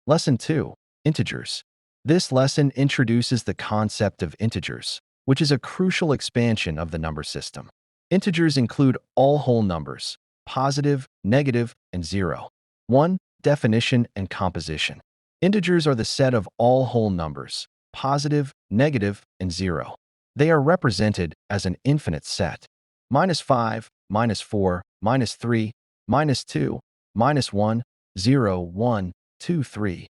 Lesson 2. Integers. This lesson introduces the concept of integers, which is a crucial expansion of the number system. Integers include all whole numbers, positive, negative, and 0. 1. Definition and composition. Integers are the set of all whole numbers, positive, negative, and 0. They are represented as an infinite set. -5, -4, -3, -2, -1, 0, 1, 2, 3.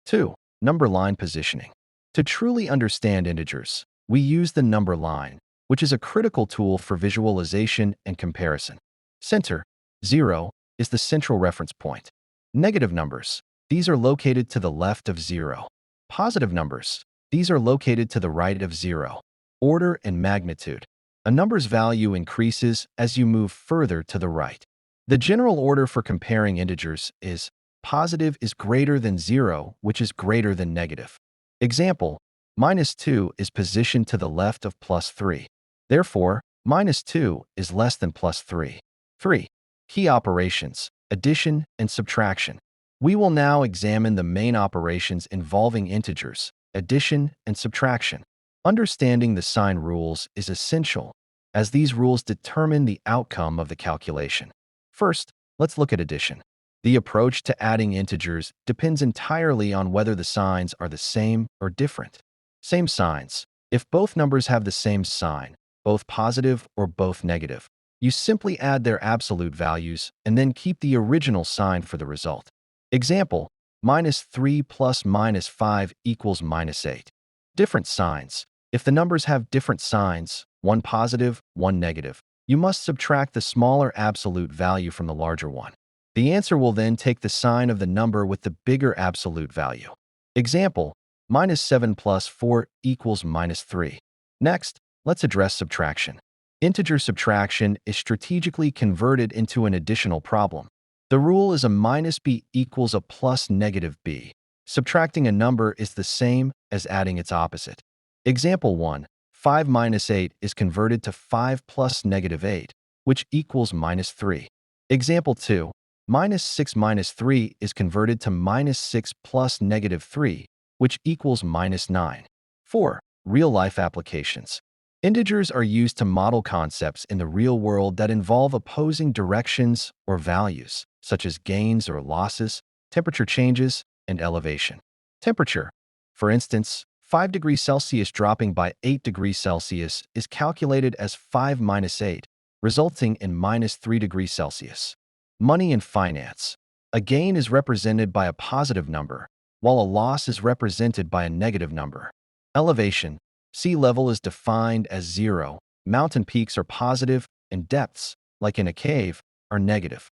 2. Number line positioning. To truly understand integers, we use the number line, which is a critical tool for visualization and comparison. Center. 0 is the central reference point. Negative numbers. These are located to the left of 0. Positive numbers. These are located to the right of 0. Order and magnitude. A number's value increases as you move further to the right. The general order for comparing integers is positive is greater than 0, which is greater than negative. Example, -2 is positioned to the left of +3. Therefore, -2 is less than +3. 3. Key operations, addition and subtraction. We will now examine the main operations involving integers, addition and subtraction. Understanding the sign rules is essential, as these rules determine the outcome of the calculation. First, let's look at addition. The approach to adding integers depends entirely on whether the signs are the same or different. Same signs. If both numbers have the same sign, both positive or both negative, you simply add their absolute values and then keep the original sign for the result. Example, -3 plus -5 equals -8. Different signs. If the numbers have different signs, one positive, one negative, you must subtract the smaller absolute value from the larger one. The answer will then take the sign of the number with the bigger absolute value. Example, -7 plus 4 equals -3. Next, let's address subtraction. Integer subtraction is strategically converted into an additional problem. The rule is a -b equals a plus -b. Subtracting a number is the same as adding its opposite. Example 1, 5 minus 8 is converted to 5 plus -8, which equals -3. Example 2, -6 minus 3 is converted to -6 plus -3, which equals -9. 4. Real-life applications. Integers are used to model concepts in the real world that involve opposing directions or values, such as gains or losses, temperature changes, and elevation. Temperature. For instance, 5 degrees Celsius dropping by 8 degrees Celsius is calculated as 5 minus 8, resulting in -3 degrees Celsius. Money and finance. A gain is represented by a positive number, while a loss is represented by a negative number. Elevation. Sea level is defined as 0, mountain peaks are positive, and depths, like in a cave, are negative.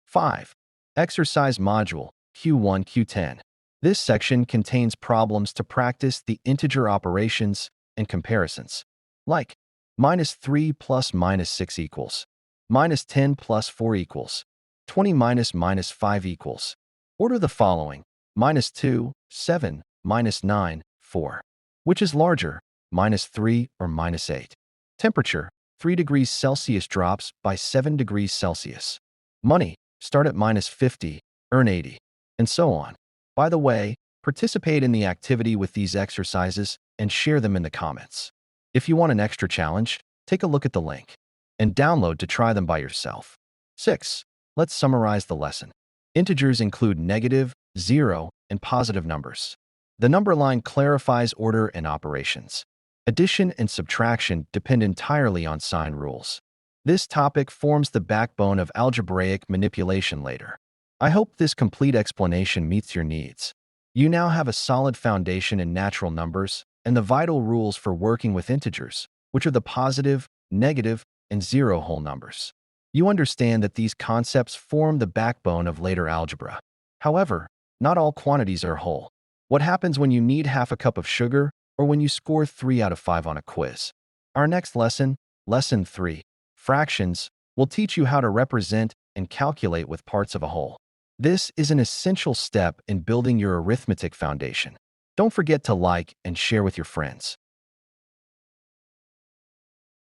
5. Exercise Module, Q1, Q10. This section contains problems to practice the integer operations and comparisons, like -3 plus -6 equals, -10 plus 4 equals, 20 minus -5 equals. Order the following, -2, 7, -9, 4. Which is larger, -3 or -8? Temperature, 3 degrees Celsius drops by 7 degrees Celsius. Money, start at -50, earn 80, and so on. By the way, participate in the activity with these exercises and share them in the comments. If you want an extra challenge, take a look at the link and download to try them by yourself. 6. Let's summarize the lesson. Integers include negative, 0, and positive numbers. The number line clarifies order and operations. Addition and subtraction depend entirely on sign rules. This topic forms the backbone of algebraic manipulation later. I hope this complete explanation meets your needs. You now have a solid foundation in natural numbers and the vital rules for working with integers, which are the positive, negative, and 0 whole numbers. You understand that these concepts form the backbone of later algebra. However, not all quantities are whole. What happens when you need half a cup of sugar or when you score 3 out of 5 on a quiz? Our next lesson, Lesson 3, Fractions, will teach you how to represent and calculate with parts of a whole. This is an essential step in building your arithmetic foundation. Don't forget to like and share with your friends.